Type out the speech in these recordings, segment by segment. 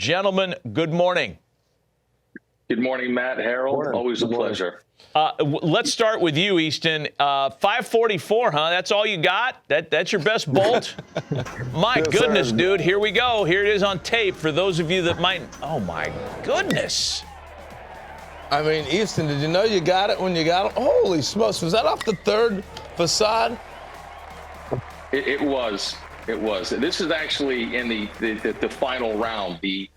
Gentlemen, good morning. Good morning, Matt, Harold. Morning. Always a pleasure. Let's start with you, Easton. 544, huh? That's all you got? That's your best bolt? My Yes, goodness, sir. dude. Here we go. Here it is on tape for those of you that might. Oh, my goodness. I mean, Easton, did you know you got it when you got it? Holy smokes. Was that off the third facade? It was. It was. This is actually in the final round. The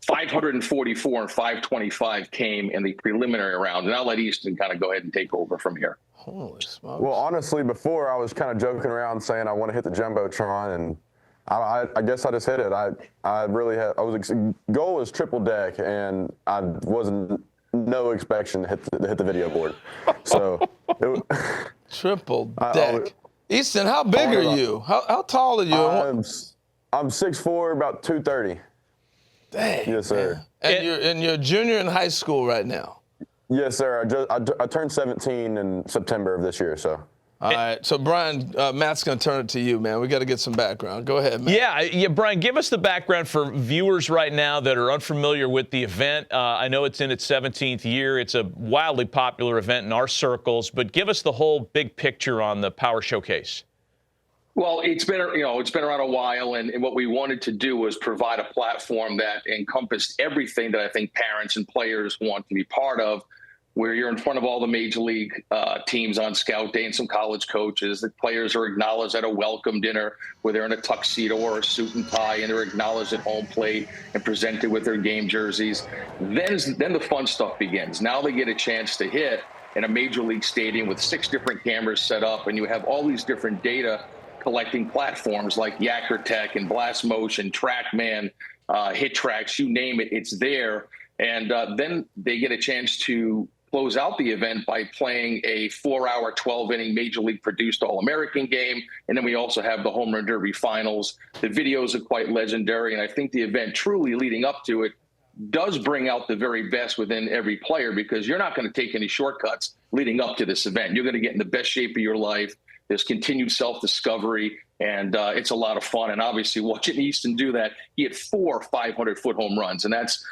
544 and 525 came in the preliminary round. And I'll let Easton kind of go ahead and take over from here. Holy smokes. Well, honestly, before I was kind of joking around saying I want to hit the Jumbotron, and I guess I just hit it. I really had, goal was triple deck, and I wasn't no expectation to hit the video board. So Triple deck. Easton, how big are you? How tall are you? I'm 6'4", about 230. Dang. Yes, sir. And you're a junior in high school right now. Yes, sir. I turned 17 in September of this year, so. All right. So, Brian, Matt's going to turn it to you, man. We got to get some background. Go ahead, Matt. Yeah, Brian, give us the background for viewers right now that are unfamiliar with the event. I know it's in its 17th year. It's a wildly popular event in our circles, but give us the whole big picture on the Power Showcase. Well, it's been around a while, and what we wanted to do was provide a platform that encompassed everything that I think parents and players want to be part of, where you're in front of all the major league teams on scout day and some college coaches. The players are acknowledged at a welcome dinner where they're in a tuxedo or a suit and tie, and they're acknowledged at home plate and presented with their game jerseys. Then the fun stuff begins. Now they get a chance to hit in a major league stadium with 6 different cameras set up, and you have all these different data collecting platforms like Yacker Tech and Blast Motion, TrackMan, Hit Tracks, you name it, it's there. And then they get a chance to close out the event by playing a 4-hour, 12-inning Major League produced All-American game. And then we also have the Home Run Derby finals. The videos are quite legendary, and I think the event truly leading up to it does bring out the very best within every player, because you're not going to take any shortcuts leading up to this event. You're going to get in the best shape of your life. There's continued self-discovery, and it's a lot of fun. And obviously, watching Easton do that, he hit 4 500-foot home runs, and that's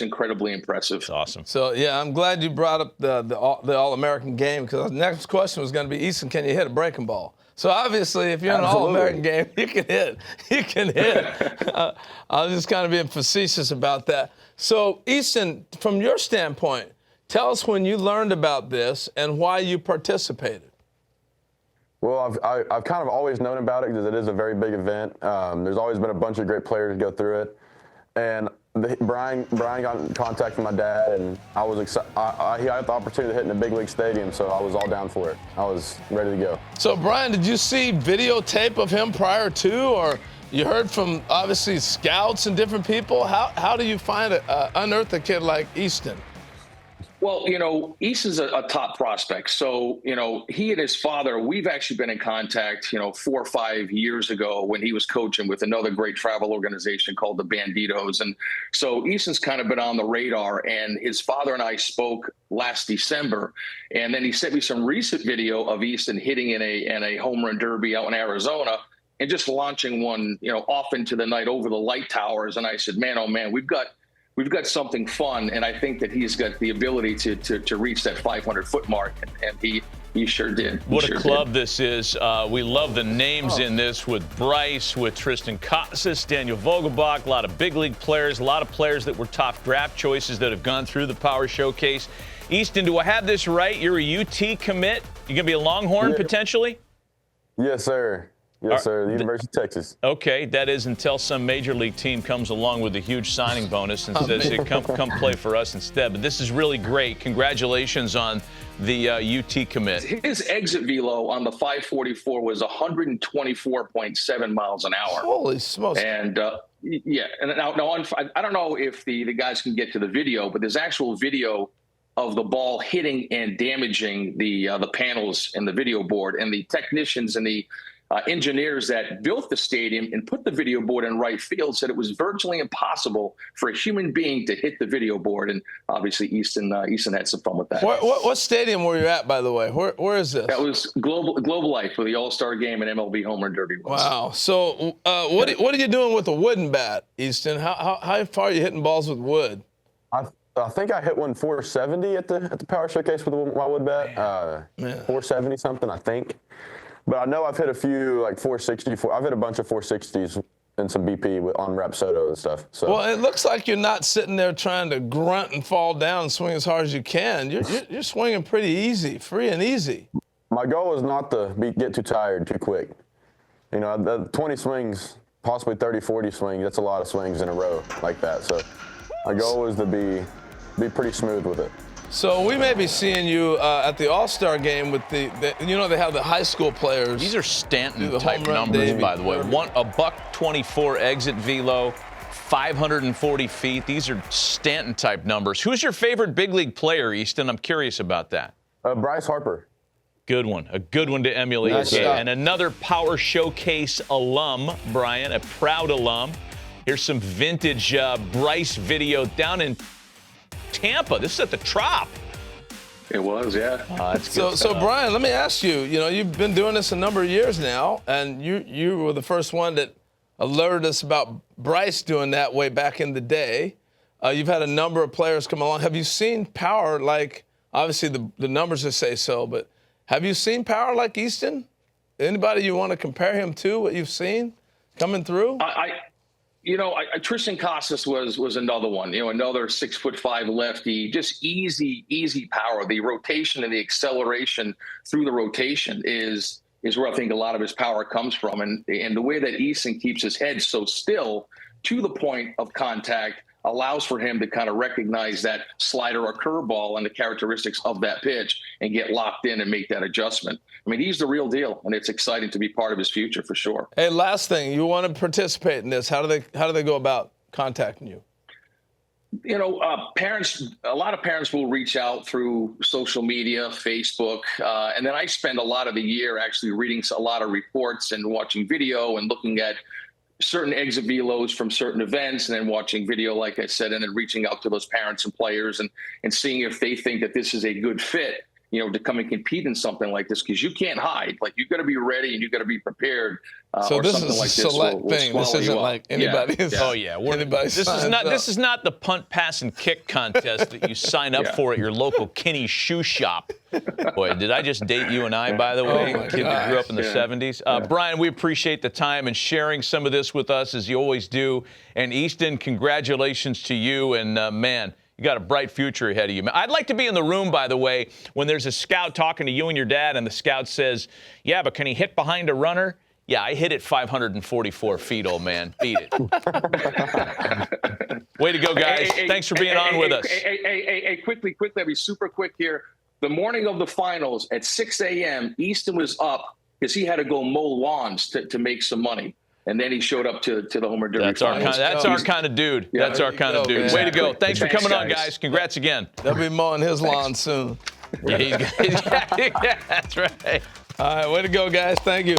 incredibly impressive. It's awesome. So, yeah, I'm glad you brought up the All-American game, because the next question was going to be, Easton, can you hit a breaking ball? So, obviously, if you're in an All-American game, you can hit. You can hit. I was just kind of being facetious about that. So, Easton, from your standpoint, tell us when you learned about this and why you participated. Well, I've kind of always known about it because it is a very big event. There's always been a bunch of great players go through it. And Brian got in contact with my dad, and I was excited. He had the opportunity to hit in a big league stadium, so I was all down for it. I was ready to go. So, Brian, did you see videotape of him prior to, or you heard from, obviously, scouts and different people? How do you unearth a kid like Easton? Well, Easton's a top prospect. So, he and his father, we've actually been in contact, 4 or 5 years ago when he was coaching with another great travel organization called the Banditos. And so Easton's kind of been on the radar, and his father and I spoke last December. And then he sent me some recent video of Easton hitting in a home run derby out in Arizona and just launching one, off into the night over the light towers. And I said, man, oh man, we've got something fun, and I think that he's got the ability to reach that 500-foot mark, and he sure did. What a club this is. We love the names in this with Bryce, with Tristan Casas, Daniel Vogelbach, a lot of big league players, a lot of players that were top draft choices that have gone through the Power Showcase. Easton, do I have this right? You're a UT commit? You're going to be a Longhorn potentially? Yes, sir. Yes, sir. The University of Texas. Okay, that is until some major league team comes along with a huge signing bonus and says, hey, come play for us instead. But this is really great. Congratulations on the UT commit. His exit velo on the 544 was 124.7 miles an hour. Holy smokes. And, yeah, and now I don't know if the guys can get to the video, but there's actual video of the ball hitting and damaging the panels in the video board, and the technicians and the engineers that built the stadium and put the video board in right field said it was virtually impossible for a human being to hit the video board. And obviously Easton had some fun with that. What stadium were you at, by the way? Where is this? That was Global Life for the All-Star Game and MLB Home Run Derby. Wow. So what are you doing with a wooden bat, Easton? How far are you hitting balls with wood? I think I hit one 470 at the Power Showcase with my wood bat. 470 something, I think. But I know I've hit a few like 460. I've hit a bunch of 460s and some BP on Rapsodo and stuff. So. Well, it looks like you're not sitting there trying to grunt and fall down and swing as hard as you can. You're swinging pretty easy, free and easy. My goal is not to get too tired too quick. You know, the 20 swings, possibly 30, 40 swings, that's a lot of swings in a row like that. So my goal is to be pretty smooth with it. So we may be seeing you at the All-Star game with the they have the high school players. These are Stanton-type numbers, by the way. A $1.24 exit velo, 540 feet. These are Stanton-type numbers. Who's your favorite big league player, Easton? I'm curious about that. Bryce Harper. Good one. A good one to emulate. Nice And another Power Showcase alum, Brian, a proud alum. Here's some vintage Bryce video down in Tampa. This is at the Trop. It was, yeah. That's good So Brian, let me ask you. You know, you've been doing this a number of years now, and you were the first one that alerted us about Bryce doing that way back in the day. You've had a number of players come along. Have you seen power like? Obviously, the numbers just say so, but have you seen power like Easton? Anybody you want to compare him to? What you've seen coming through? Tristan Casas was another one. You know, another 6'5" lefty, just easy power. The rotation and the acceleration through the rotation is where I think a lot of his power comes from. And the way that Easton keeps his head so still to the point of contact allows for him to kind of recognize that slider or curveball and the characteristics of that pitch and get locked in and make that adjustment. I mean, he's the real deal, and it's exciting to be part of his future for sure. Hey, last thing, you want to participate in this? How do they go about contacting you? You know, a lot of parents will reach out through social media, Facebook, and then I spend a lot of the year actually reading a lot of reports and watching video and looking at certain exit velos from certain events, and then watching video, like I said, and then reaching out to those parents and players and seeing if they think that this is a good fit, you know, to come and compete in something like this, because you can't hide. Like, you got to be ready and you got to be prepared. So this is a select thing. This isn't like anybody's. Oh yeah, this is not the punt, pass, and kick contest that you sign up for at your local Kinney shoe shop. Boy, did I just date you and I, by the way? Kid that grew up in the 70s. Brian, we appreciate the time and sharing some of this with us, as you always do. And Easton, congratulations to you. And man, you got a bright future ahead of you. I'd like to be in the room, by the way, when there's a scout talking to you and your dad, and the scout says, yeah, but can he hit behind a runner? Yeah, I hit it 544 feet, old man. Beat it. Way to go, guys. Thanks for being on with us. Quickly, I'll be super quick here. The morning of the finals at 6 a.m., Easton was up because he had to go mow lawns to make some money. And then he showed up to the Homer Derby finals. That's our kind of dude. Yeah, that's our kind of dude. Exactly. Way to go. Thanks for coming on, guys. Congrats again. They'll be mowing his lawn soon. Yeah, that's right. All right, way to go, guys. Thank you.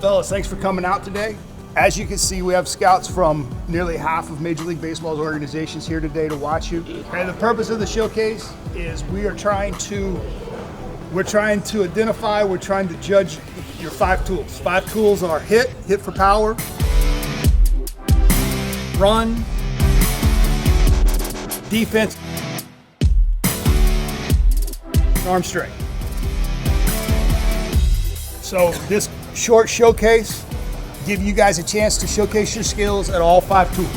Fellas, thanks for coming out today. As you can see, we have scouts from nearly half of Major League Baseball's organizations here today to watch you. And the purpose of the showcase is we're trying to identify, we're trying to judge your 5 tools. 5 tools are hit for power, run, defense, and arm strength. So this short showcase give you guys a chance to showcase your skills at all 5 tools.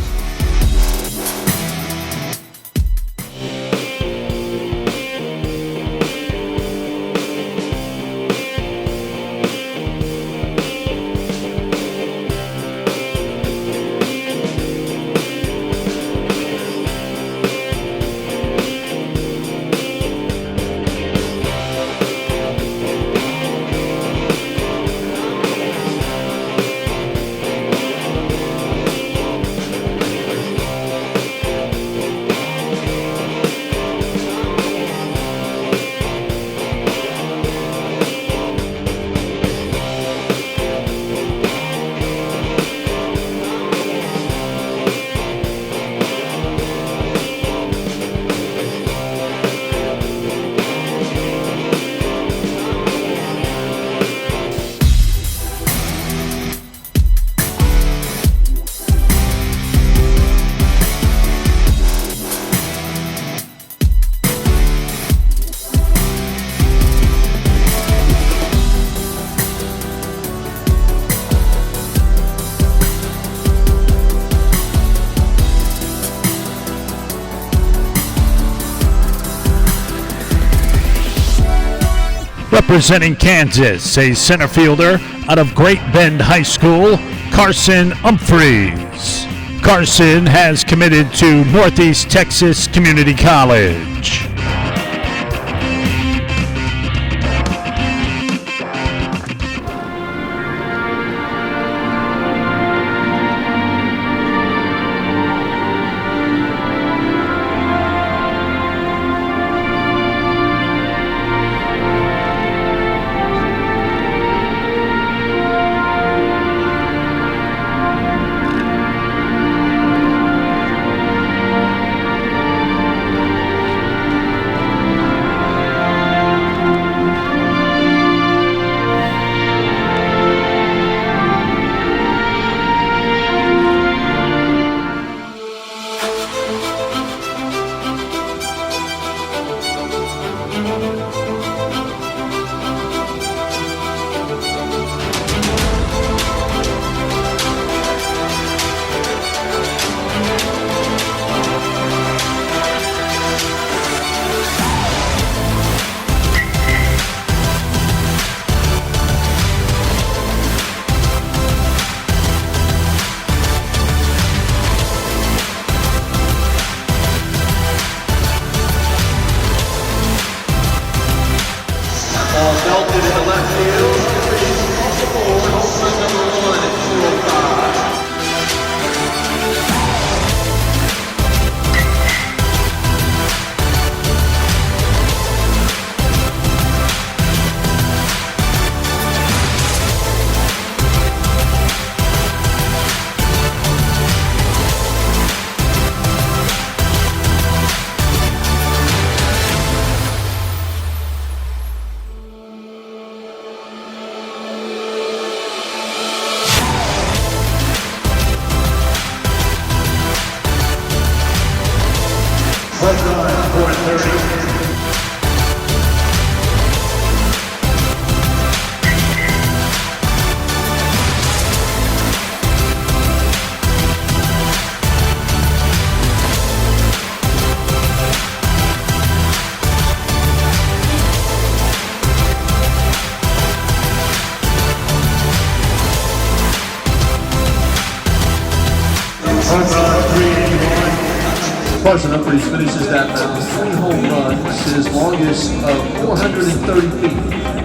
Representing Kansas, a center fielder out of Great Bend High School, Carson Umphres. Carson has committed to Northeast Texas Community College. Belted in the left field. Home run number 1 at 205. Carson Umphres finishes that with 3 home runs, his longest of 430 feet.